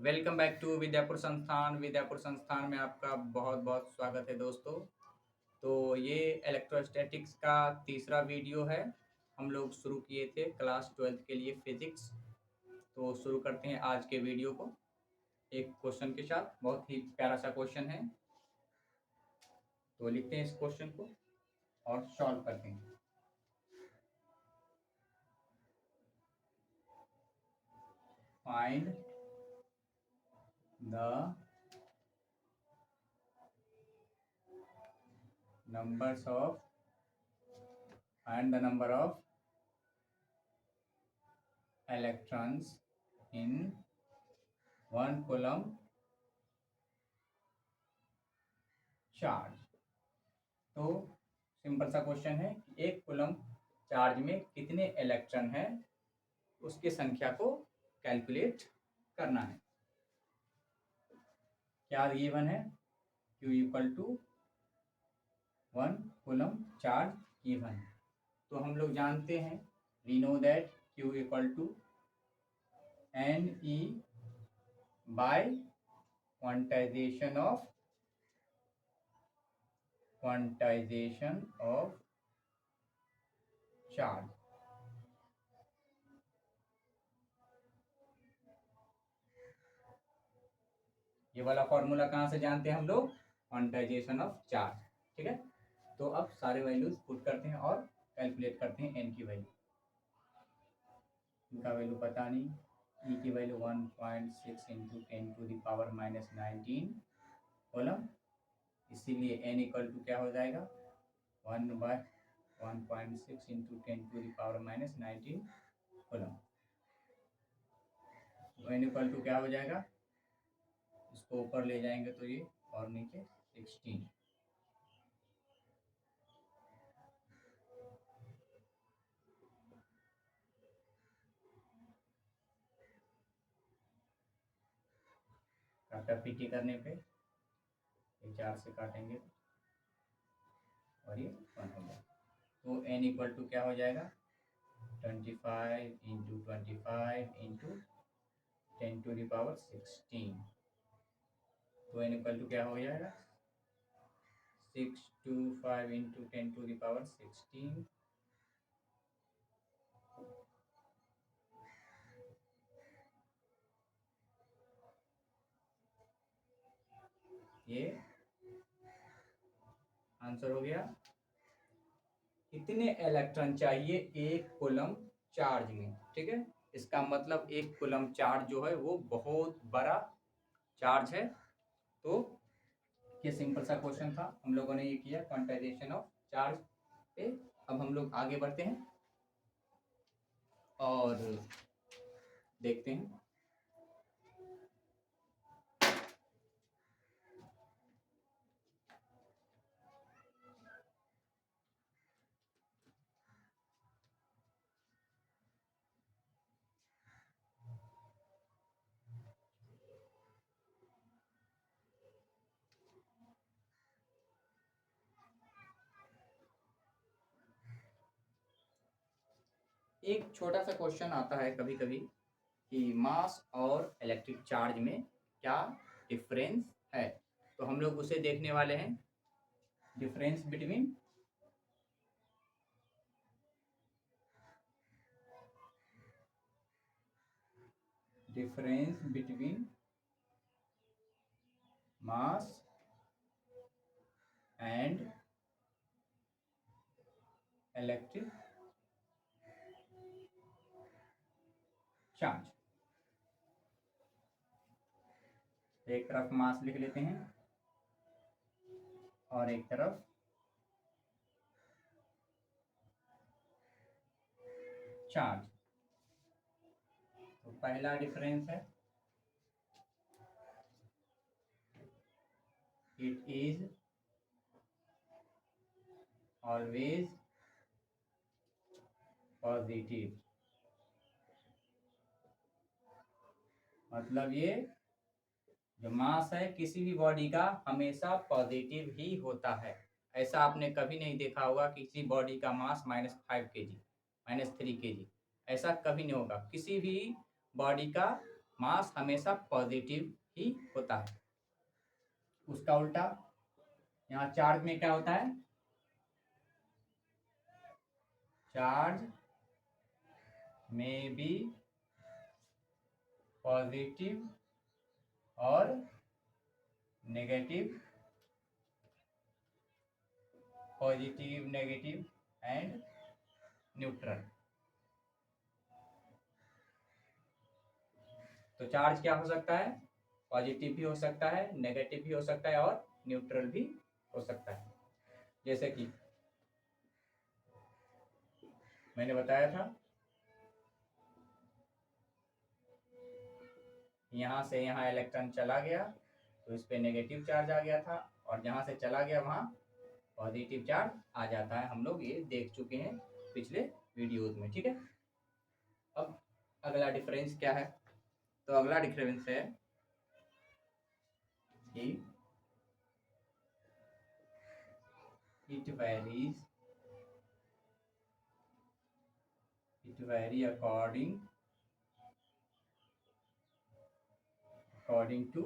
Welcome back to Vidyapur संस्थान। विद्यापुर संस्थान में आपका बहुत बहुत स्वागत है दोस्तों। तो ये इलेक्ट्रोस्टैटिक्स का तीसरा वीडियो है। हम लोग शुरू किए थे क्लास 12th के लिए फिजिक्स। तो शुरू करते हैं आज के वीडियो को एक क्वेश्चन के साथ। बहुत ही प्यारा सा क्वेश्चन है, तो लिखते हैं इस क्वेश्चन को और सॉल्व करते हैं। Find the numbers of and the number of electrons in 1 coulomb charge. तो सिंपल सा क्वेश्चन है कि 1 कूलम्ब चार्ज में कितने इलेक्ट्रॉन हैं, उसकी संख्या को कैलकुलेट करना है। क्या गिवन है? Q equal to 1 coulomb charge given. तो हम लोग जानते हैं, we know that Q equal to NE by quantization of charge. ये वाला फॉर्मूला कहाँ से जानते हैं हम लोग? Quantization of charge. ठीक है, तो अब सारे वैल्यूज पुट करते हैं और कैलकुलेट करते हैं एन की वैल्यू। इनका वैल्यू पता नहीं। ई की वैल्यू 1.6 इंटू 10⁻⁻19 कूलम्ब, इसीलिए एन इक्वल टू क्या हो जाएगा? 1/1.6 into 10⁻⁻19 coulomb. N equal to क्या हो जाएगा? इसको ऊपर ले जाएंगे तो ये, और नीचे 16। काटा पीटी करने पे ये 4 से काटेंगे और ये 1 हो गया। तो n इक्वल टू क्या हो जाएगा? 25 इंटू 25 इंटू 10⁻16। तो n इक्वल टू क्या हो जाएगा? 625 इंटू 10⁻16। ये आंसर हो गया। कितने इलेक्ट्रॉन चाहिए 1 कूलम्ब चार्ज में? ठीक है, इसका मतलब 1 कूलम्ब चार्ज जो है वो बहुत बड़ा चार्ज है। तो ये सिंपल सा क्वेश्चन था, हम लोगों ने ये किया क्वांटाइजेशन ऑफ चार्ज पे। अब हम लोग आगे बढ़ते हैं और देखते हैं। एक छोटा सा क्वेश्चन आता है कभी कभी कि मास और इलेक्ट्रिक चार्ज में क्या डिफरेंस है, तो हम लोग उसे देखने वाले हैं। Difference between mass and electric charge. एक तरफ मास लिख लेते हैं और एक तरफ चार्ज। तो पहला डिफरेंस है, इट इज ऑलवेज पॉजिटिव। मतलब ये जो मास है किसी भी बॉडी का हमेशा पॉजिटिव ही होता है। ऐसा आपने कभी नहीं देखा होगा कि किसी बॉडी का मास -5 kg, -3 kg, ऐसा कभी नहीं होगा। किसी भी बॉडी का मास हमेशा पॉजिटिव ही होता है। उसका उल्टा यहाँ चार्ज में क्या होता है, चार्ज में भी पॉजिटिव और negative, positive negative and neutral. तो चार्ज क्या हो सकता है, पॉजिटिव भी हो सकता है, नेगेटिव भी हो सकता है और न्यूट्रल भी हो सकता है। जैसे कि मैंने बताया था, यहाँ से यहाँ इलेक्ट्रॉन चला गया तो इस पे नेगेटिव चार्ज आ गया था, और जहाँ से चला गया वहाँ पॉजिटिव चार्ज आ जाता है। हम लोग ये देख चुके हैं पिछले वीडियोज में, ठीक है। अब अगला डिफरेंस क्या है, तो अगला डिफरेंस है कि it vary according to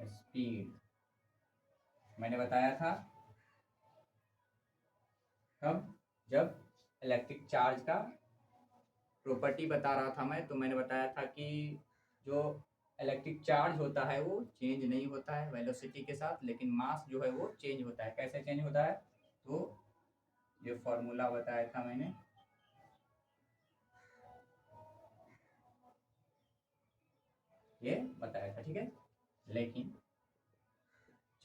speed. मैंने बताया था तब जब इलेक्ट्रिक चार्ज का प्रॉपर्टी बता रहा था मैं, तो मैंने बताया था कि जो इलेक्ट्रिक चार्ज होता है वो चेंज नहीं होता है वेलोसिटी के साथ, लेकिन मास जो है वो चेंज होता है। कैसे चेंज होता है, तो ये फॉर्मूला बताया था मैंने, ये बताया था, ठीक है। लेकिन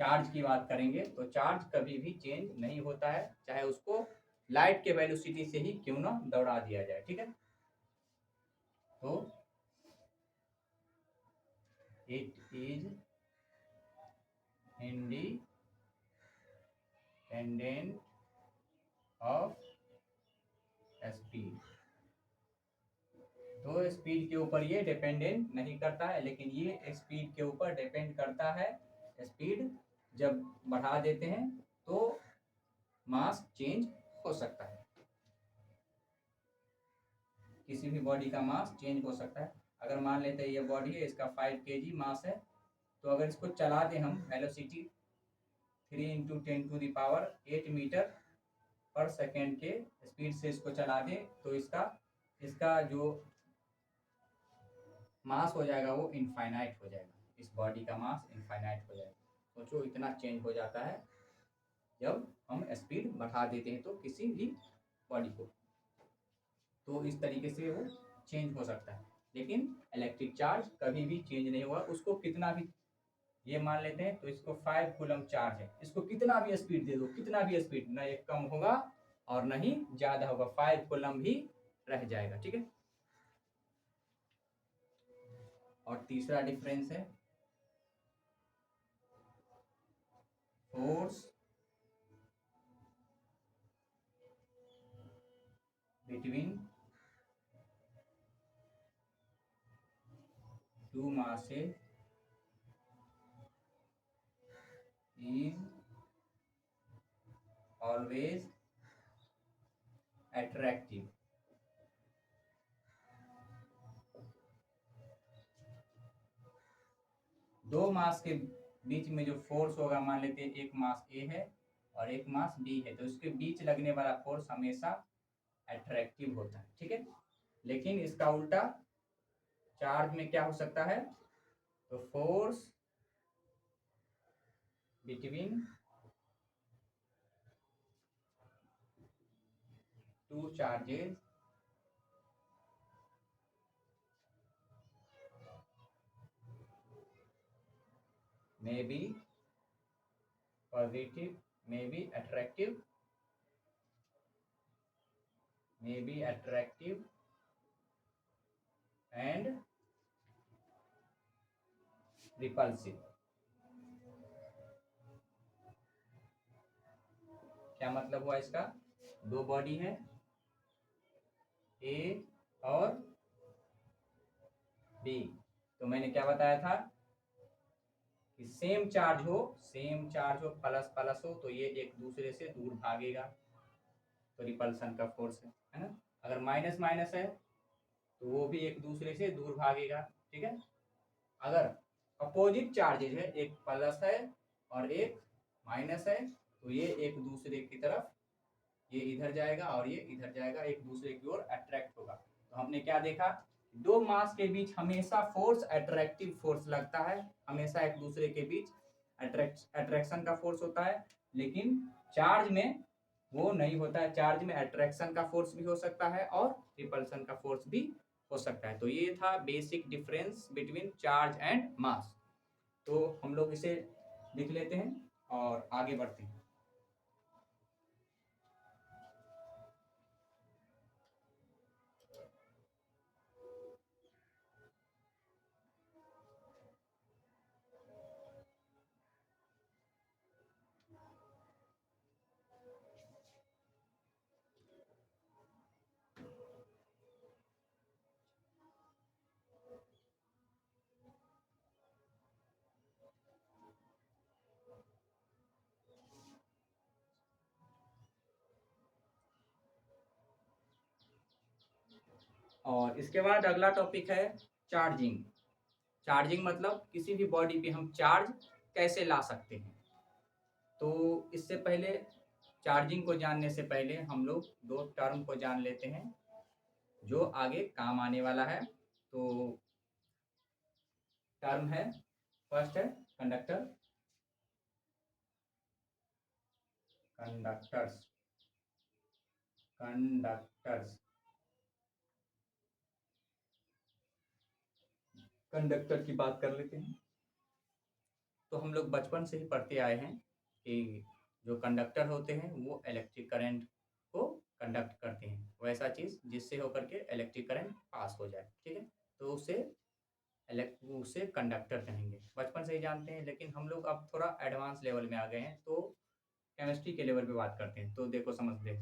चार्ज की बात करेंगे तो चार्ज कभी भी चेंज नहीं होता है, चाहे उसको लाइट के वेलोसिटी से ही क्यों ना दौड़ा दिया जाए, ठीक है। तो it is independent of speed. तो स्पीड के ऊपर ये डिपेंडेंट नहीं करता है, लेकिन ये स्पीड के ऊपर डिपेंड करता है। स्पीड जब बढ़ा देते हैं तो मास चेंज हो सकता है, किसी भी बॉडी का मास चेंज हो सकता है। अगर मान लेते हैं ये बॉडी है, इसका 5 kg मास है, तो अगर इसको चला दें हम वेलोसिटी 3 × 10⁸ मीटर पर सेकेंड के स्पीड से इसको चला दें, तो इसका जो मास हो जाएगा वो इनफाइनाइट हो जाएगा, इस बॉडी का मास इनफाइनाइट हो जाएगा। सोचो इतना चेंज हो जाता है जब हम स्पीड बढ़ा देते हैं तो किसी भी बॉडी को, तो इस तरीके से वो चेंज हो सकता है। लेकिन इलेक्ट्रिक चार्ज कभी भी चेंज नहीं हुआ, उसको कितना भी, ये मान लेते हैं तो इसको 5 कूलम चार्ज है, इसको कितना भी स्पीड दे दो, कितना भी स्पीड, ना ये कम होगा और ना ही ज्यादा होगा, 5 कूलम ही रह जाएगा, ठीक है। और तीसरा डिफरेंस है force between two masses is always attractive। दो मास के बीच में जो फोर्स होगा, मान लेते हैं एक मास ए है और एक मास बी है, तो इसके बीच लगने वाला फोर्स हमेशा अट्रैक्टिव होता है, ठीक है। लेकिन इसका उल्टा चार्ज में क्या हो सकता है, तो force between two charges may be positive, may be attractive and repulsive। क्या मतलब हुआ इसका, दो बॉडी है ए और बी, तो मैंने क्या बताया था कि सेम चार्ज हो प्लस प्लस हो, तो ये एक दूसरे से दूर भागेगा, तो रिपल्सन का फोर्स है ना। अगर माइनस माइनस है तो वो भी एक दूसरे से दूर भागेगा। ठीक है, अगर अपोजिट चार्जेज है, एक प्लस है और एक माइनस है, तो ये एक दूसरे की तरफ, ये इधर जाएगा और ये इधर जाएगा, एक दूसरे की ओर अट्रैक्ट होगा। तो हमने क्या देखा, दो मास के बीच हमेशा फोर्स अट्रैक्टिव फोर्स लगता है, हमेशा एक दूसरे के बीच अट्रैक्शन का फोर्स होता है। लेकिन चार्ज में वो नहीं होता है, चार्ज में अट्रैक्शन का फोर्स भी हो सकता है और रिपल्सन का फोर्स भी हो सकता है। तो ये था basic difference between charge and mass. तो हम लोग इसे लिख लेते हैं और आगे बढ़ते हैं। और इसके बाद अगला टॉपिक है चार्जिंग। चार्जिंग मतलब किसी भी बॉडी पे हम चार्ज कैसे ला सकते हैं। तो इससे पहले, चार्जिंग को जानने से पहले हम लोग दो टर्म को जान लेते हैं जो आगे काम आने वाला है। तो टर्म है, फर्स्ट है कंडक्टर, कंडक्टर्स, कंडक्टर्स, कंडक्टर की बात कर लेते हैं। तो हम लोग बचपन से ही पढ़ते आए हैं कि जो कंडक्टर होते हैं वो इलेक्ट्रिक करंट को कंडक्ट करते हैं, वैसा चीज़ जिससे होकर के इलेक्ट्रिक करंट पास हो जाए। ठीक है, तो उसे कंडक्टर कहेंगे, बचपन से ही जानते हैं। लेकिन हम लोग अब थोड़ा एडवांस लेवल में आ गए हैं, तो केमिस्ट्री के लेवल पे बात करते हैं। तो देखो समझ ले,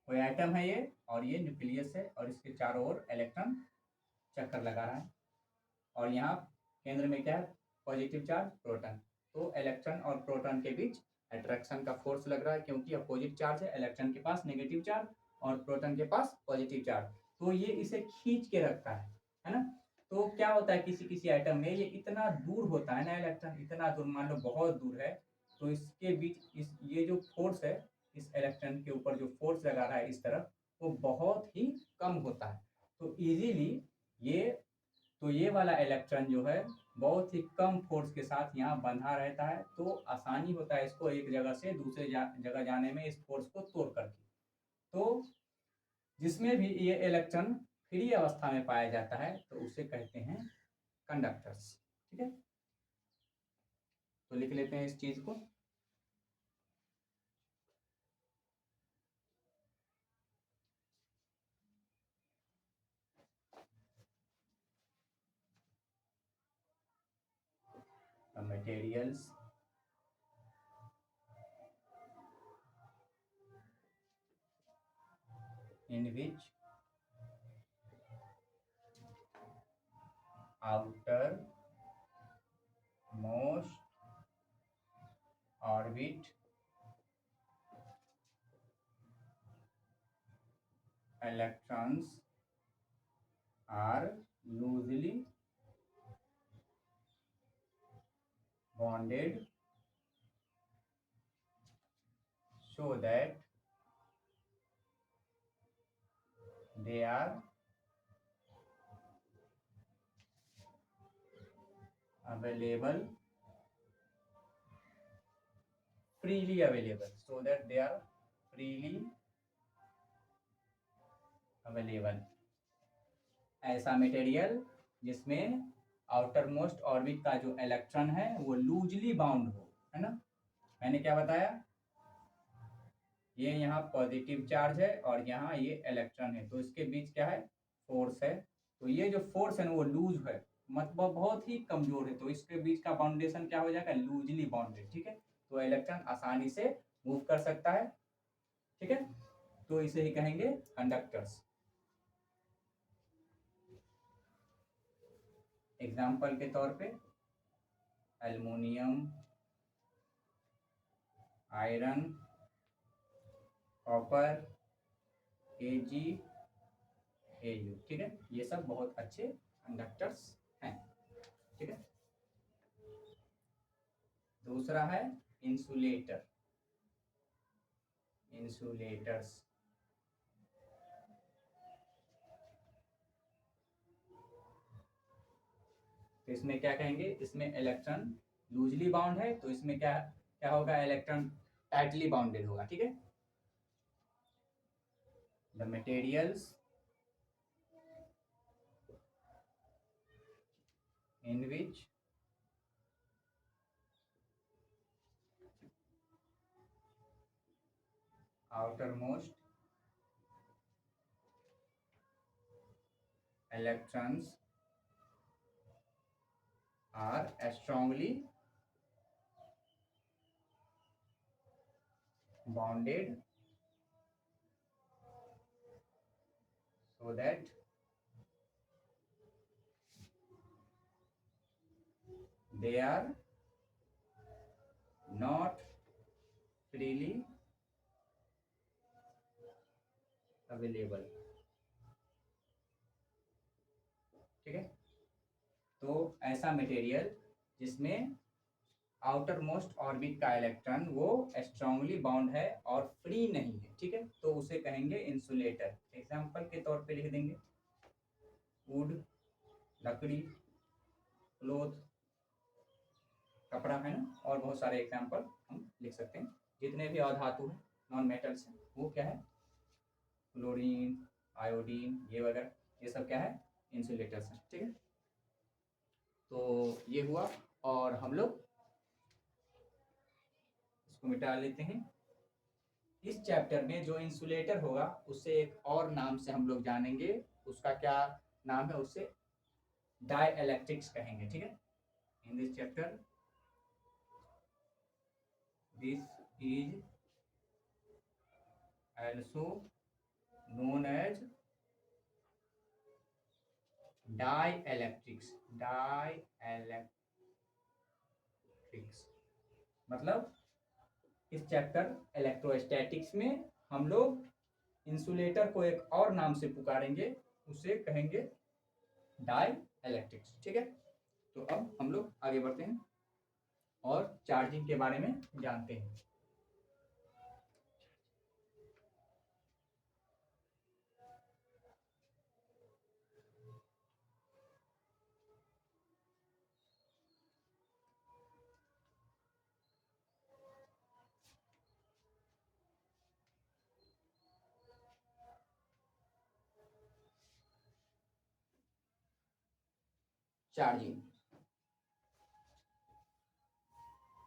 कोई आइटम है ये, और ये न्यूक्लियस है और इसके चारों ओर इलेक्ट्रॉन चक्कर लगा रहा है, और यहाँ केंद्र में क्या है, पॉजिटिव चार्ज प्रोटॉन। तो इलेक्ट्रॉन और प्रोटॉन के बीच अट्रैक्शन का फोर्स लग रहा है, क्योंकि अपोजिट चार्ज है, इलेक्ट्रॉन के पास नेगेटिव चार्ज और प्रोटॉन के पास पॉजिटिव चार्ज। तो ये इसे खींच के रखता है ना। तो क्या होता है, किसी किसी आइटम में ये इतना दूर होता है ना, इलेक्ट्रॉन इतना दूर, मान लो बहुत दूर है, तो इसके बीच ये जो फोर्स है, इस इलेक्ट्रॉन के ऊपर जो फोर्स लगा रहा है इस तरफ, वो बहुत ही कम होता है। तो इजीली ये तो ये वाला इलेक्ट्रॉन जो है बहुत ही कम फोर्स के साथ यहाँ बंधा रहता है, तो आसानी होता है इसको एक जगह से दूसरे जगह जाने में, इस फोर्स को तोड़ करके। तो जिसमें भी ये इलेक्ट्रॉन फ्री अवस्था में पाया जाता है, तो उसे कहते हैं कंडक्टर्स। ठीक है, तो लिख लेते हैं इस चीज को। Materials in which outer most orbit electrons are loosely bonded so that they are available, freely available, so that they are freely available। ऐसा मटेरियल जिसमें आउटर मोस्ट ऑर्बिट का जो इलेक्ट्रॉन है वो लूजली बाउंड हो, है ना। मैंने क्या बताया, ये यहाँ पॉजिटिव चार्ज है और यहाँ ये इलेक्ट्रॉन है, तो इसके बीच क्या है, फोर्स है। तो ये जो फोर्स है ना वो लूज है, मतलब बहुत ही कमजोर है, तो इसके बीच का बाउंडेशन क्या हो जाएगा, लूजली बाउंडेड। ठीक है, तो इलेक्ट्रॉन आसानी से मूव कर सकता है। ठीक है, तो इसे ही कहेंगे कंडक्टर्स। एग्जाम्पल के तौर पे aluminium, iron, copper, AG AU, ठीक है। ये सब बहुत अच्छे कंडक्टर्स हैं, ठीक है। दूसरा है इंसुलेटर, इंसुलेटर्स। तो इसमें क्या कहेंगे, इसमें इलेक्ट्रॉन लूजली बाउंड है, तो इसमें क्या क्या होगा, इलेक्ट्रॉन टाइटली बाउंडेड होगा, ठीक है। The materials in which outermost electrons are strongly bounded so that they are not freely available, ठीक है। तो ऐसा मटेरियल जिसमें आउटर मोस्ट ऑर्बिट का इलेक्ट्रॉन वो स्ट्रांगली बाउंड है और फ्री नहीं है, ठीक है, तो उसे कहेंगे इंसुलेटर। एग्जांपल के तौर पे लिख देंगे, वुड लकड़ी, क्लोथ कपड़ा, है ना, और बहुत सारे एग्जांपल हम लिख सकते हैं। जितने भी अधातु हैं, नॉन मेटल्स हैं, वो क्या है, क्लोरीन, आयोडीन, ये वगैरह, ये सब क्या है, इंसुलेटर्स हैं, ठीक है। तो ये हुआ, और हम लोग इसको मिटा लेते हैं। इस चैप्टर में जो इंसुलेटर होगा उसे एक और नाम से हम लोग जानेंगे, उसका क्या नाम है, उसे डाइइलेक्ट्रिक्स कहेंगे, ठीक है। In this chapter this is also known as dielectrics, dielectrics मतलब इस चैप्टर इलेक्ट्रोस्टैटिक्स में हम लोग इंसुलेटर को एक और नाम से पुकारेंगे, उसे कहेंगे डाइइलेक्ट्रिक्स, ठीक है। तो अब हम लोग आगे बढ़ते हैं और चार्जिंग के बारे में जानते हैं। चार्जिंग